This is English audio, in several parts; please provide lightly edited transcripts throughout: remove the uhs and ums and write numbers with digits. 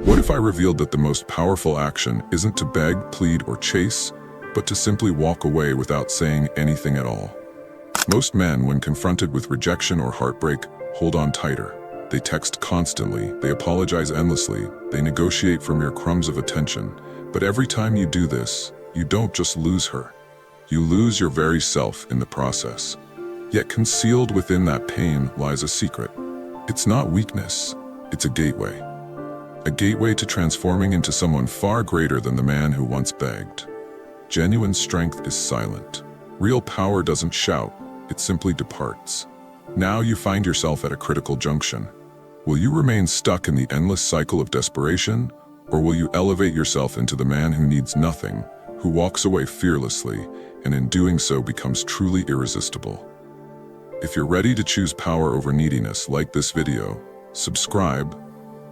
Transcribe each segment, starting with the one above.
What if I revealed that the most powerful action isn't to beg, plead, or chase, but to simply walk away without saying anything at all? Most men, when confronted with rejection or heartbreak, hold on tighter. They text constantly, they apologize endlessly, they negotiate for mere crumbs of attention. But every time you do this, you don't just lose her. You lose your very self in the process. Yet concealed within that pain lies a secret. It's not weakness, it's a gateway. A gateway to transforming into someone far greater than the man who once begged. Genuine strength is silent. Real power doesn't shout, it simply departs. Now you find yourself at a critical junction. Will you remain stuck in the endless cycle of desperation, or will you elevate yourself into the man who needs nothing, who walks away fearlessly, and in doing so becomes truly irresistible? If you're ready to choose power over neediness, like this video, subscribe,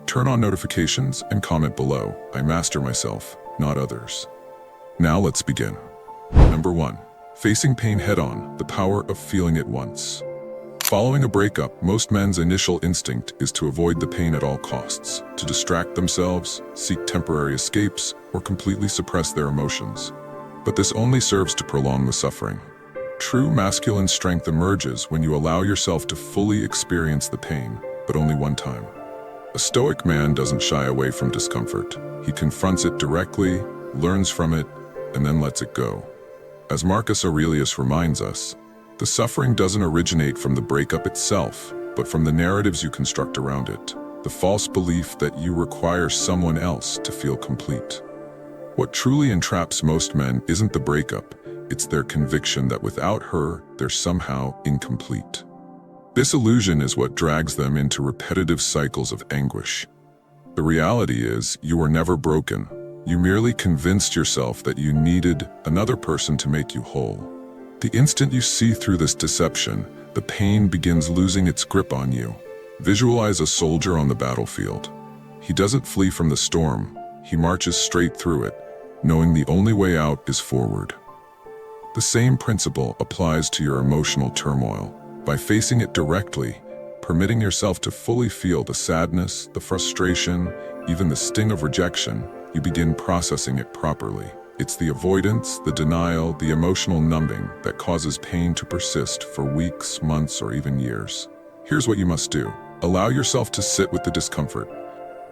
turn on notifications, and comment below. I master myself, not others. Now let's begin. Number 1. Facing pain head-on, the power of feeling it once. Following a breakup, most men's initial instinct is to avoid the pain at all costs, to distract themselves, seek temporary escapes, or completely suppress their emotions. But this only serves to prolong the suffering. True masculine strength emerges when you allow yourself to fully experience the pain, but only one time. A stoic man doesn't shy away from discomfort. He confronts it directly, learns from it, and then lets it go. As Marcus Aurelius reminds us, the suffering doesn't originate from the breakup itself, but from the narratives you construct around it, the false belief that you require someone else to feel complete. What truly entraps most men isn't the breakup, it's their conviction that without her, they're somehow incomplete. This illusion is what drags them into repetitive cycles of anguish. The reality is, you were never broken. You merely convinced yourself that you needed another person to make you whole. The instant you see through this deception, the pain begins losing its grip on you. Visualize a soldier on the battlefield. He doesn't flee from the storm, he marches straight through it, knowing the only way out is forward. The same principle applies to your emotional turmoil. By facing it directly, permitting yourself to fully feel the sadness, the frustration, even the sting of rejection, you begin processing it properly. It's the avoidance, the denial, the emotional numbing that causes pain to persist for weeks, months, or even years. Here's what you must do. Allow yourself to sit with the discomfort.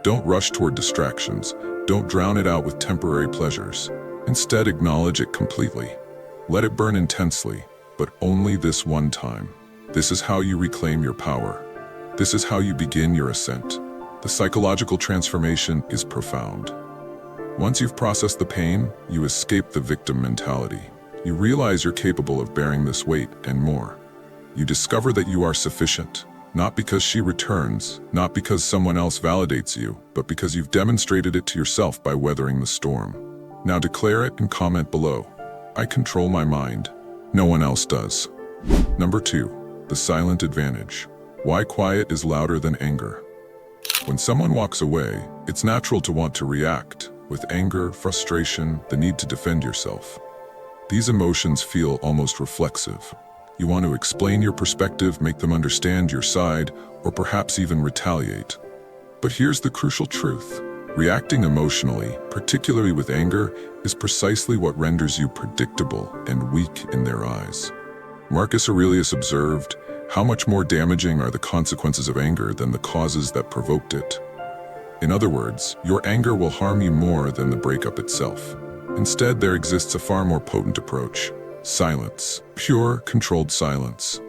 Don't rush toward distractions. Don't drown it out with temporary pleasures. Instead, acknowledge it completely. Let it burn intensely, but only this one time. This is how you reclaim your power. This is how you begin your ascent. The psychological transformation is profound. Once you've processed the pain, you escape the victim mentality. You realize you're capable of bearing this weight and more. You discover that you are sufficient, not because she returns, not because someone else validates you, but because you've demonstrated it to yourself by weathering the storm. Now declare it and comment below. I control my mind. No one else does. Number 2. The silent advantage. Why quiet is louder than anger. When someone walks away, it's natural to want to react. With anger, frustration, the need to defend yourself. These emotions feel almost reflexive. You want to explain your perspective, make them understand your side, or perhaps even retaliate. But here's the crucial truth. Reacting emotionally, particularly with anger, is precisely what renders you predictable and weak in their eyes. Marcus Aurelius observed, "How much more damaging are the consequences of anger than the causes that provoked it?" In other words, your anger will harm you more than the breakup itself. Instead, there exists a far more potent approach. Silence. Pure, controlled silence.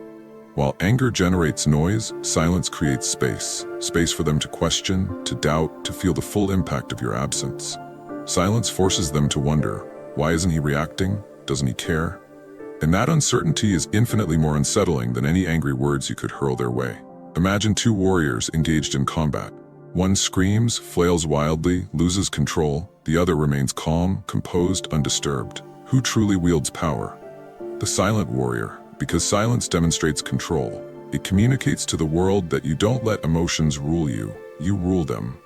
While anger generates noise, silence creates space. Space for them to question, to doubt, to feel the full impact of your absence. Silence forces them to wonder, why isn't he reacting? Doesn't he care? And that uncertainty is infinitely more unsettling than any angry words you could hurl their way. Imagine two warriors engaged in combat. One screams, flails wildly, loses control. The other remains calm, composed, undisturbed. Who truly wields power? The silent warrior, because silence demonstrates control. It communicates to the world that you don't let emotions rule you, you rule them.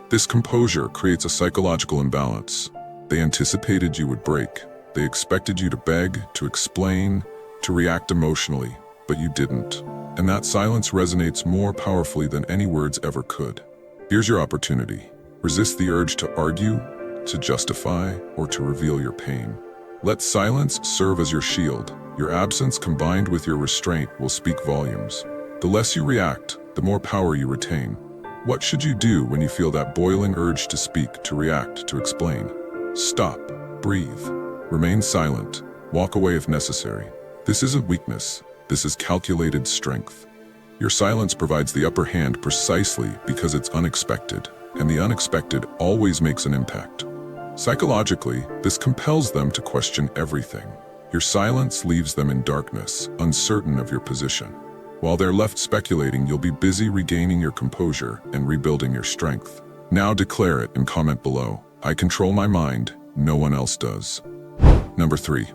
This composure creates a psychological imbalance. They anticipated you would break. They expected you to beg, to explain, to react emotionally, but you didn't. And that silence resonates more powerfully than any words ever could. Here's your opportunity. Resist the urge to argue, to justify, or to reveal your pain. Let silence serve as your shield. Your absence combined with your restraint will speak volumes. The less you react, the more power you retain. What should you do when you feel that boiling urge to speak, to react, to explain? Stop. Breathe. Remain silent. Walk away if necessary. This isn't weakness. This is calculated strength. Your silence provides the upper hand precisely because it's unexpected, and the unexpected always makes an impact. Psychologically, this compels them to question everything. Your silence leaves them in darkness, uncertain of your position. While they're left speculating, you'll be busy regaining your composure and rebuilding your strength. Now declare it and comment below. I control my mind, no one else does. Number 3.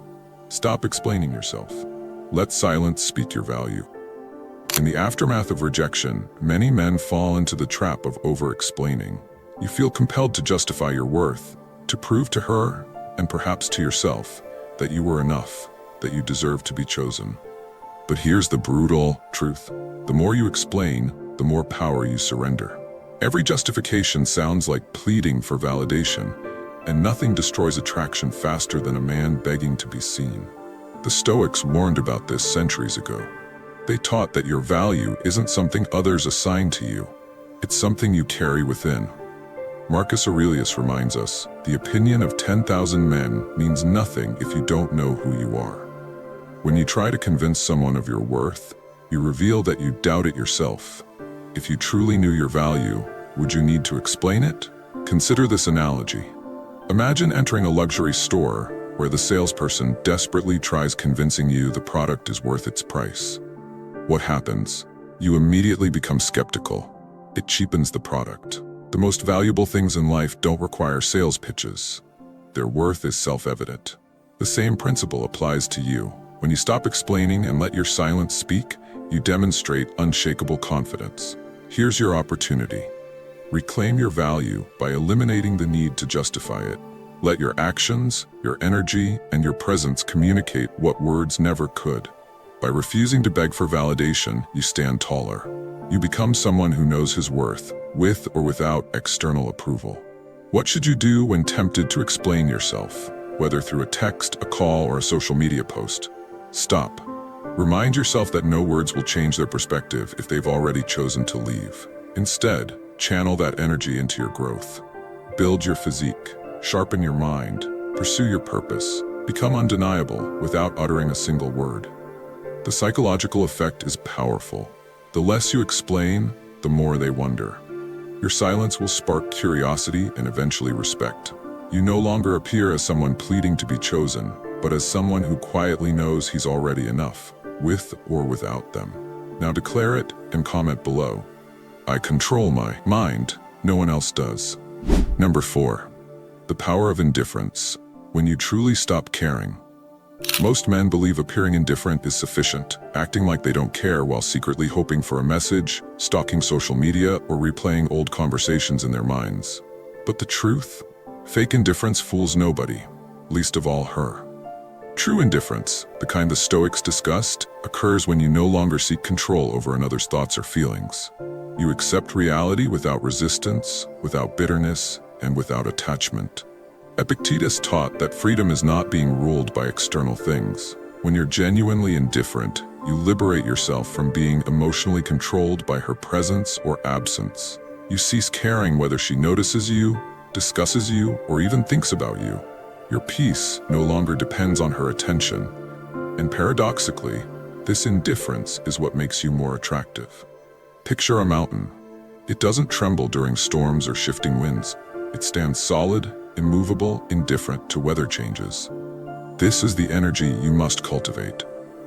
Stop explaining yourself. Let silence speak your value. In the aftermath of rejection, many men fall into the trap of over-explaining. You feel compelled to justify your worth, to prove to her, and perhaps to yourself, that you were enough, that you deserve to be chosen. But here's the brutal truth. The more you explain, the more power you surrender. Every justification sounds like pleading for validation, and nothing destroys attraction faster than a man begging to be seen. The Stoics warned about this centuries ago. They taught that your value isn't something others assign to you. It's something you carry within. Marcus Aurelius reminds us, the opinion of 10,000 men means nothing if you don't know who you are. When you try to convince someone of your worth, you reveal that you doubt it yourself. If you truly knew your value, would you need to explain it? Consider this analogy. Imagine entering a luxury store where the salesperson desperately tries convincing you the product is worth its price. What happens? You immediately become skeptical. It cheapens the product. The most valuable things in life don't require sales pitches. Their worth is self-evident. The same principle applies to you. When you stop explaining and let your silence speak, you demonstrate unshakable confidence. Here's your opportunity. Reclaim your value by eliminating the need to justify it. Let your actions, your energy, and your presence communicate what words never could. By refusing to beg for validation, you stand taller. You become someone who knows his worth, with or without external approval. What should you do when tempted to explain yourself, whether through a text, a call, or a social media post? Stop. Remind yourself that no words will change their perspective if they've already chosen to leave. Instead, channel that energy into your growth. Build your physique, sharpen your mind, pursue your purpose, become undeniable without uttering a single word. The psychological effect is powerful. The less you explain, the more they wonder. Your silence will spark curiosity and eventually respect. You no longer appear as someone pleading to be chosen, but as someone who quietly knows he's already enough, with or without them. Now declare it and comment below. I control my mind, no one else does. Number 4. The power of indifference. When you truly stop caring. Most men believe appearing indifferent is sufficient, acting like they don't care while secretly hoping for a message, stalking social media, or replaying old conversations in their minds. But the truth? Fake indifference fools nobody, least of all her. True indifference, the kind the Stoics discussed, occurs when you no longer seek control over another's thoughts or feelings. You accept reality without resistance, without bitterness, and without attachment. Epictetus taught that freedom is not being ruled by external things. When you're genuinely indifferent, you liberate yourself from being emotionally controlled by her presence or absence. You cease caring whether she notices you, discusses you, or even thinks about you. Your peace no longer depends on her attention. And paradoxically, this indifference is what makes you more attractive. Picture a mountain. It doesn't tremble during storms or shifting winds. It stands solid, immovable, indifferent to weather changes. This is the energy you must cultivate.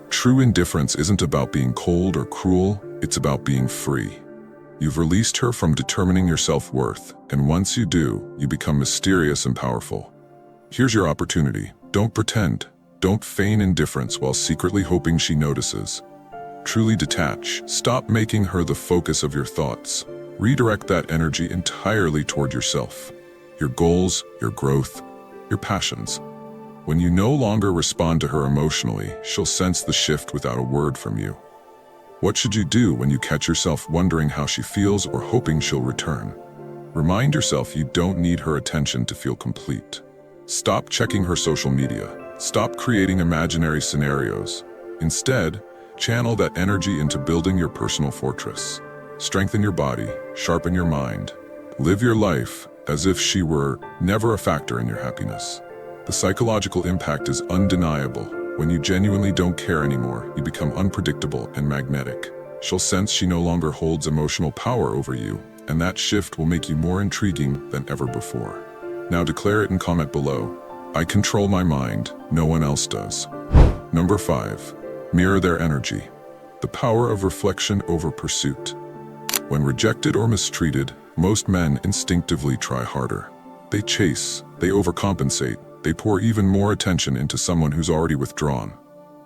True indifference isn't about being cold or cruel, it's about being free. You've released her from determining your self-worth, and once you do, you become mysterious and powerful. Here's your opportunity. Don't pretend. Don't feign indifference while secretly hoping she notices. Truly detach. Stop making her the focus of your thoughts. Redirect that energy entirely toward yourself. Your goals, your growth, your passions. When you no longer respond to her emotionally, she'll sense the shift without a word from you. What should you do when you catch yourself wondering how she feels or hoping she'll return? Remind yourself you don't need her attention to feel complete. Stop checking her social media. Stop creating imaginary scenarios. Instead, channel that energy into building your personal fortress. Strengthen your body, sharpen your mind. Live your life as if she were never a factor in your happiness. The psychological impact is undeniable. When you genuinely don't care anymore, you become unpredictable and magnetic. She'll sense she no longer holds emotional power over you, and that shift will make you more intriguing than ever before. Now declare it and comment below. I control my mind, no one else does. Number 5. Mirror their energy. The power of reflection over pursuit. When rejected or mistreated, most men instinctively try harder. They chase, they overcompensate, they pour even more attention into someone who's already withdrawn.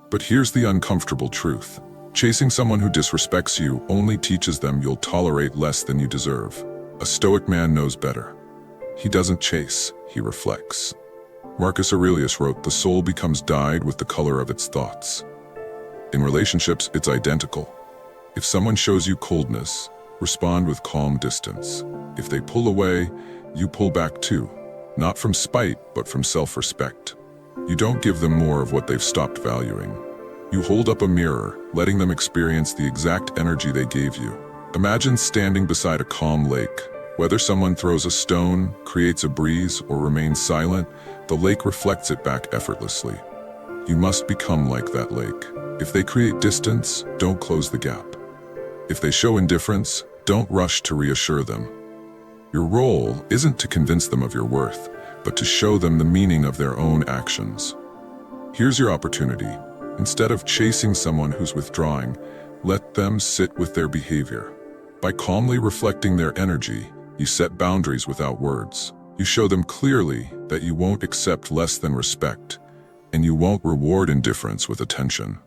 But here's the uncomfortable truth. Chasing someone who disrespects you only teaches them you'll tolerate less than you deserve. A Stoic man knows better. He doesn't chase, he reflects. Marcus Aurelius wrote, "The soul becomes dyed with the color of its thoughts." In relationships, it's identical. If someone shows you coldness, respond with calm distance. If they pull away, you pull back too. Not from spite, but from self-respect. You don't give them more of what they've stopped valuing. You hold up a mirror, letting them experience the exact energy they gave you. Imagine standing beside a calm lake. Whether someone throws a stone, creates a breeze, or remains silent, the lake reflects it back effortlessly. You must become like that lake. If they create distance, don't close the gap. If they show indifference, don't rush to reassure them. Your role isn't to convince them of your worth, but to show them the meaning of their own actions. Here's your opportunity. Instead of chasing someone who's withdrawing, let them sit with their behavior. By calmly reflecting their energy, you set boundaries without words. You show them clearly that you won't accept less than respect, and you won't reward indifference with attention.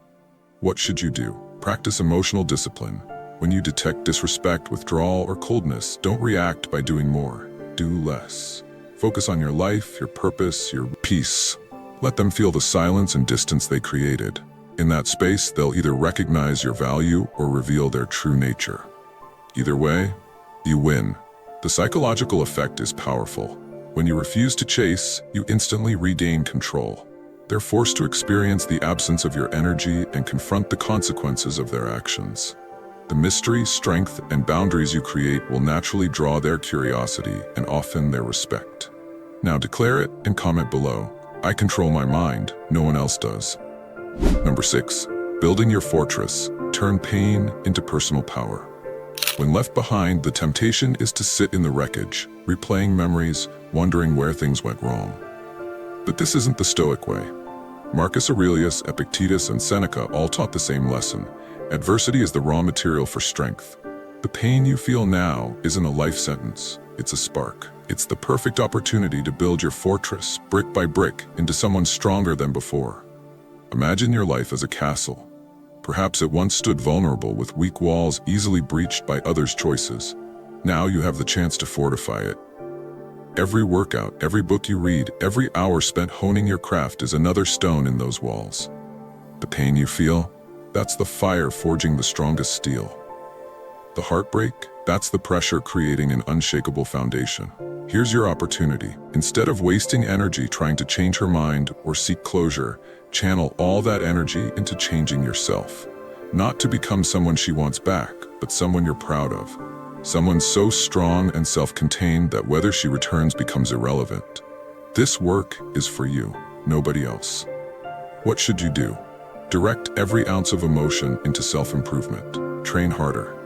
What should you do? Practice emotional discipline. When you detect disrespect, withdrawal, or coldness, don't react by doing more. Do less. Focus on your life, your purpose, your peace. Let them feel the silence and distance they created. In that space, they'll either recognize your value or reveal their true nature. Either way, you win. The psychological effect is powerful. When you refuse to chase, you instantly regain control. They're forced to experience the absence of your energy and confront the consequences of their actions. The mystery, strength, and boundaries you create will naturally draw their curiosity and often their respect. Now declare it and comment below. I control my mind, no one else does. Number 6. Building your fortress. Turn pain into personal power. When left behind, the temptation is to sit in the wreckage, replaying memories, wondering where things went wrong. But this isn't the Stoic way. Marcus Aurelius, Epictetus, and Seneca all taught the same lesson. Adversity is the raw material for strength. The pain you feel now isn't a life sentence, it's a spark. It's the perfect opportunity to build your fortress, brick by brick, into someone stronger than before. Imagine your life as a castle. Perhaps it once stood vulnerable with weak walls easily breached by others' choices. Now you have the chance to fortify it. Every workout, every book you read, every hour spent honing your craft is another stone in those walls. The pain you feel, that's the fire forging the strongest steel. The heartbreak, that's the pressure creating an unshakable foundation. Here's your opportunity. Instead of wasting energy trying to change her mind or seek closure, channel all that energy into changing yourself. Not to become someone she wants back, but someone you're proud of. Someone so strong and self-contained that whether she returns becomes irrelevant. This work is for you, nobody else. What should you do? Direct every ounce of emotion into self-improvement. Train harder.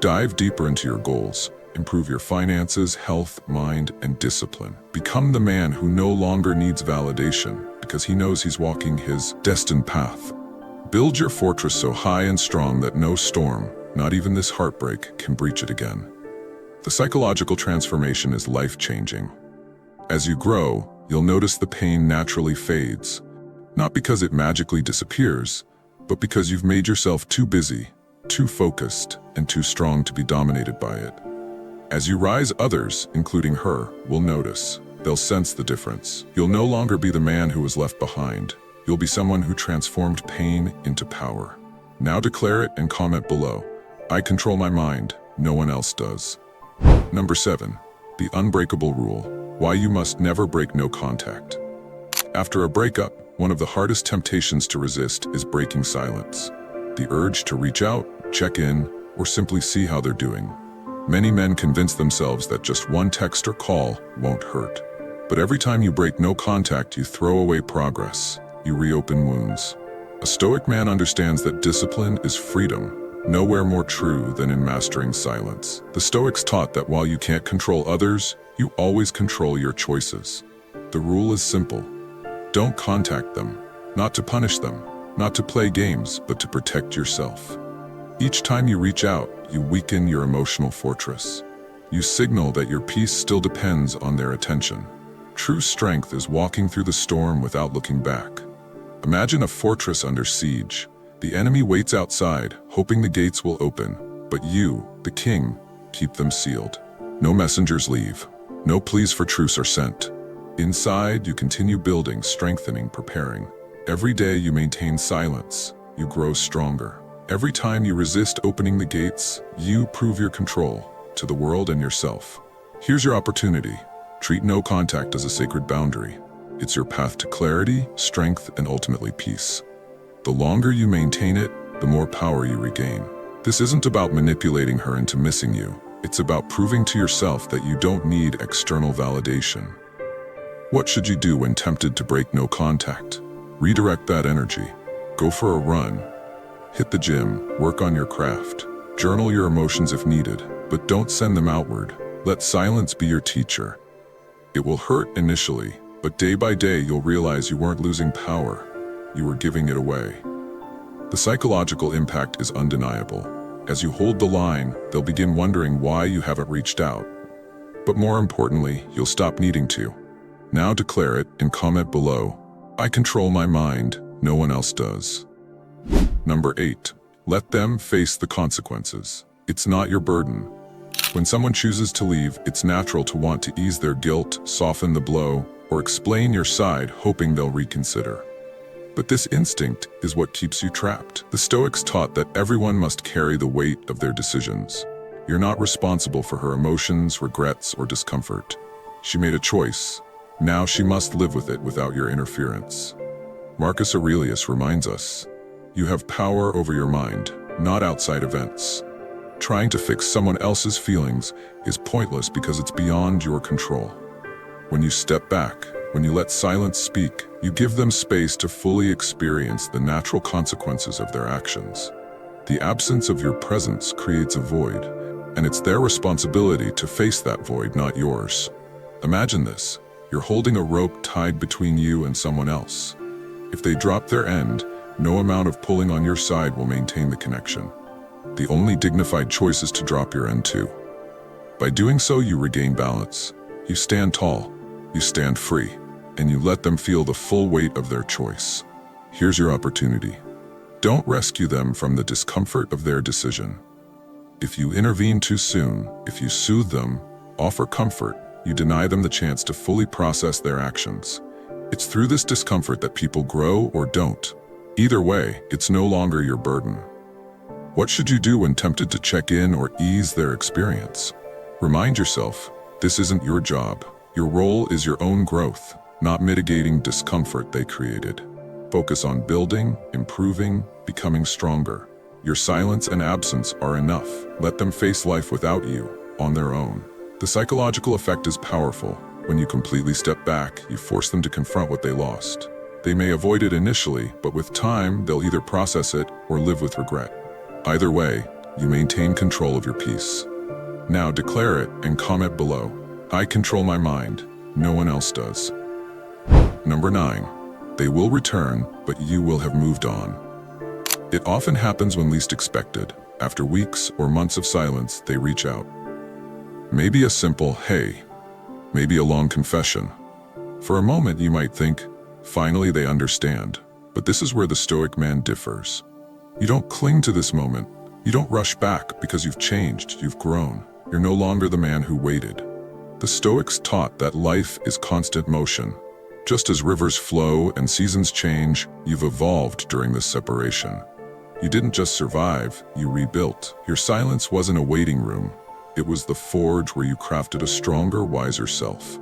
Dive deeper into your goals. Improve your finances, health, mind, and discipline. Become the man who no longer needs validation because he knows he's walking his destined path. Build your fortress so high and strong that no storm, not even this heartbreak, can breach it again. The psychological transformation is life-changing. As you grow, you'll notice the pain naturally fades. Not because it magically disappears, but because you've made yourself too busy, too focused, and too strong to be dominated by it. As you rise, others, including her, will notice. They'll sense the difference. You'll no longer be the man who was left behind. You'll be someone who transformed pain into power. Now declare it and comment below. I control my mind, no one else does. Number 7. The unbreakable rule: why you must never break no contact. After a breakup, one of the hardest temptations to resist is breaking silence. The urge to reach out, check in, or simply see how they're doing. Many men convince themselves that just one text or call won't hurt. But every time you break no contact, you throw away progress. You reopen wounds. A Stoic man understands that discipline is freedom, nowhere more true than in mastering silence. The Stoics taught that while you can't control others, you always control your choices. The rule is simple. Don't contact them, not to punish them, not to play games, but to protect yourself. Each time you reach out, you weaken your emotional fortress. You signal that your peace still depends on their attention. True strength is walking through the storm without looking back. Imagine a fortress under siege. The enemy waits outside, hoping the gates will open, but you, the king, keep them sealed. No messengers leave. No pleas for truce are sent. Inside, you continue building, strengthening, preparing. Every day you maintain silence, you grow stronger. Every time you resist opening the gates, you prove your control to the world and yourself. Here's your opportunity. Treat no contact as a sacred boundary. It's your path to clarity, strength, and ultimately peace. The longer you maintain it, the more power you regain. This isn't about manipulating her into missing you. It's about proving to yourself that you don't need external validation. What should you do when tempted to break no contact? Redirect that energy. Go for a run. Hit the gym, work on your craft. Journal your emotions if needed, but don't send them outward. Let silence be your teacher. It will hurt initially, but day by day you'll realize you weren't losing power. You were giving it away. The psychological impact is undeniable. As you hold the line, they'll begin wondering why you haven't reached out. But more importantly, you'll stop needing to. Now declare it and comment below. I control my mind, no one else does. Number 8. Let them face the consequences. It's not your burden. When someone chooses to leave, it's natural to want to ease their guilt, soften the blow, or explain your side, hoping they'll reconsider. But this instinct is what keeps you trapped. The Stoics taught that everyone must carry the weight of their decisions. You're not responsible for her emotions, regrets, or discomfort. She made a choice. Now she must live with it without your interference. Marcus Aurelius reminds us, you have power over your mind, not outside events. Trying to fix someone else's feelings is pointless because it's beyond your control. When you step back, when you let silence speak, you give them space to fully experience the natural consequences of their actions. The absence of your presence creates a void, and it's their responsibility to face that void, not yours. Imagine this. You're holding a rope tied between you and someone else. If they drop their end, no amount of pulling on your side will maintain the connection. The only dignified choice is to drop your end too. By doing so, you regain balance. You stand tall, you stand free, and you let them feel the full weight of their choice. Here's your opportunity. Don't rescue them from the discomfort of their decision. If you intervene too soon, if you soothe them, offer comfort, you deny them the chance to fully process their actions. It's through this discomfort that people grow or don't. Either way, it's no longer your burden. What should you do when tempted to check in or ease their experience? Remind yourself, this isn't your job. Your role is your own growth, not mitigating discomfort they created. Focus on building, improving, becoming stronger. Your silence and absence are enough. Let them face life without you, on their own. The psychological effect is powerful. When you completely step back, you force them to confront what they lost. They may avoid it initially, but with time, they'll either process it or live with regret. Either way, you maintain control of your peace. Now declare it and comment below. I control my mind, no one else does. Number 9. They will return, but you will have moved on. It often happens when least expected. After weeks or months of silence, they reach out. Maybe a simple, hey. Maybe a long confession. For a moment, you might think, finally they understand. But this is where the Stoic man differs. You don't cling to this moment. You don't rush back because you've changed, you've grown. You're no longer the man who waited. The Stoics taught that life is constant motion. Just as rivers flow and seasons change, you've evolved during this separation. You didn't just survive, you rebuilt. Your silence wasn't a waiting room. It was the forge where you crafted a stronger, wiser self.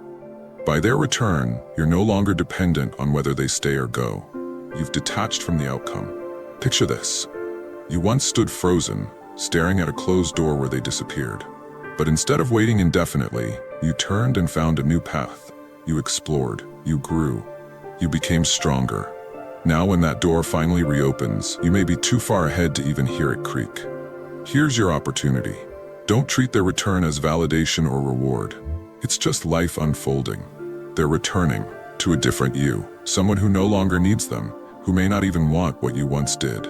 By their return, you're no longer dependent on whether they stay or go. You've detached from the outcome. Picture this. You once stood frozen, staring at a closed door where they disappeared. But instead of waiting indefinitely, you turned and found a new path. You explored, you grew, you became stronger. Now when that door finally reopens, you may be too far ahead to even hear it creak. Here's your opportunity. Don't treat their return as validation or reward. It's just life unfolding. They're returning to a different you, someone who no longer needs them, who may not even want what you once did.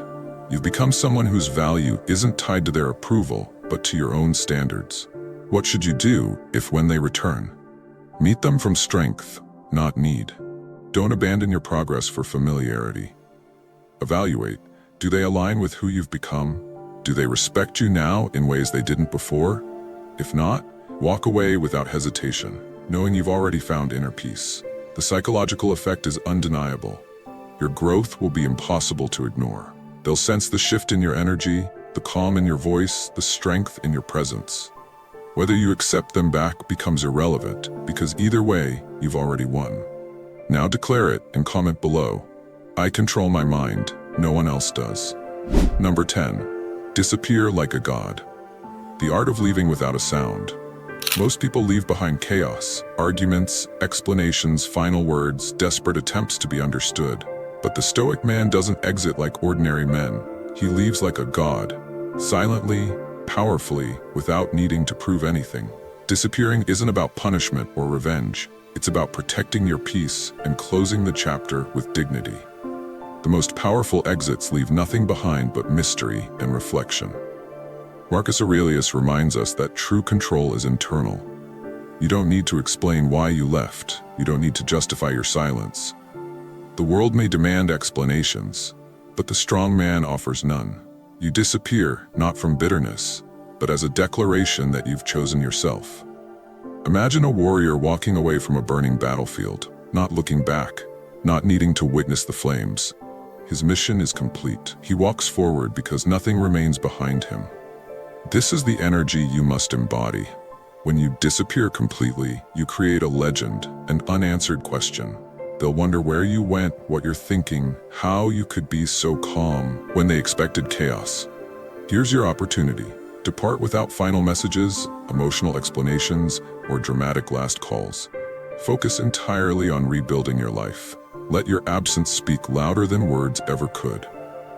You've become someone whose value isn't tied to their approval, but to your own standards. What should you do if, when they return? Meet them from strength, not need. Don't abandon your progress for familiarity. Evaluate. Do they align with who you've become? Do they respect you now in ways they didn't before? If not, walk away without hesitation, knowing you've already found inner peace. The psychological effect is undeniable. Your growth will be impossible to ignore. They'll sense the shift in your energy, the calm in your voice, the strength in your presence. Whether you accept them back becomes irrelevant, because either way, you've already won. Now declare it and comment below. I control my mind, no one else does. Number 10. Disappear like a god. The art of leaving without a sound. Most people leave behind chaos, arguments, explanations, final words, desperate attempts to be understood. But the Stoic man doesn't exit like ordinary men. He leaves like a god, silently, powerfully, without needing to prove anything. Disappearing isn't about punishment or revenge. It's about protecting your peace and closing the chapter with dignity. The most powerful exits leave nothing behind but mystery and reflection. Marcus Aurelius reminds us that true control is internal. You don't need to explain why you left. You don't need to justify your silence. The world may demand explanations, but the strong man offers none. You disappear, not from bitterness, but as a declaration that you've chosen yourself. Imagine a warrior walking away from a burning battlefield, not looking back, not needing to witness the flames. His mission is complete. He walks forward because nothing remains behind him. This is the energy you must embody. When you disappear completely, you create a legend, an unanswered question. They'll wonder where you went, what you're thinking, how you could be so calm when they expected chaos. Here's your opportunity. Depart without final messages, emotional explanations, or dramatic last calls. Focus entirely on rebuilding your life. Let your absence speak louder than words ever could.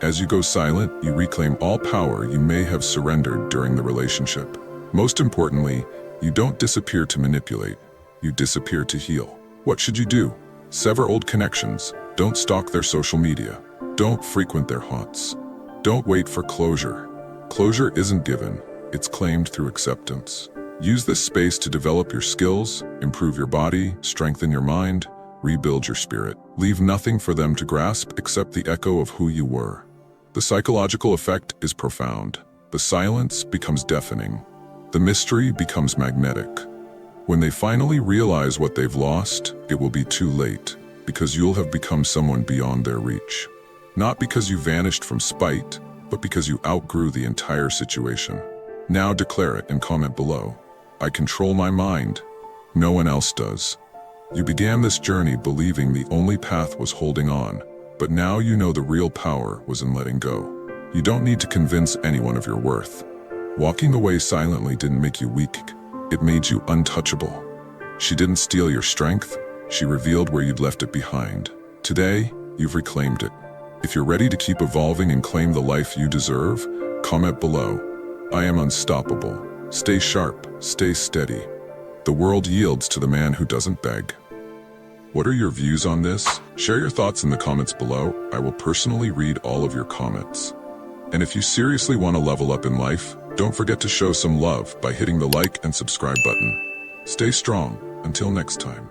As you go silent, you reclaim all power you may have surrendered during the relationship. Most importantly, you don't disappear to manipulate. You disappear to heal. What should you do? Sever old connections. Don't stalk their social media. Don't frequent their haunts. Don't wait for closure. Closure isn't given, it's claimed through acceptance. Use this space to develop your skills, improve your body, strengthen your mind, rebuild your spirit. Leave nothing for them to grasp except the echo of who you were. The psychological effect is profound. The silence becomes deafening. The mystery becomes magnetic. When they finally realize what they've lost, it will be too late, because you'll have become someone beyond their reach. Not because you vanished from spite, but because you outgrew the entire situation. Now declare it and comment below. I control my mind. No one else does. You began this journey believing the only path was holding on, but now you know the real power was in letting go. You don't need to convince anyone of your worth. Walking away silently didn't make you weak. It made you untouchable. She didn't steal your strength. She revealed where you'd left it behind. Today, you've reclaimed it. If you're ready to keep evolving and claim the life you deserve, comment below. I am unstoppable. Stay sharp, stay steady. The world yields to the man who doesn't beg. What are your views on this? Share your thoughts in the comments below. I will personally read all of your comments. And if you seriously want to level up in life, don't forget to show some love by hitting the like and subscribe button. Stay strong. Until next time.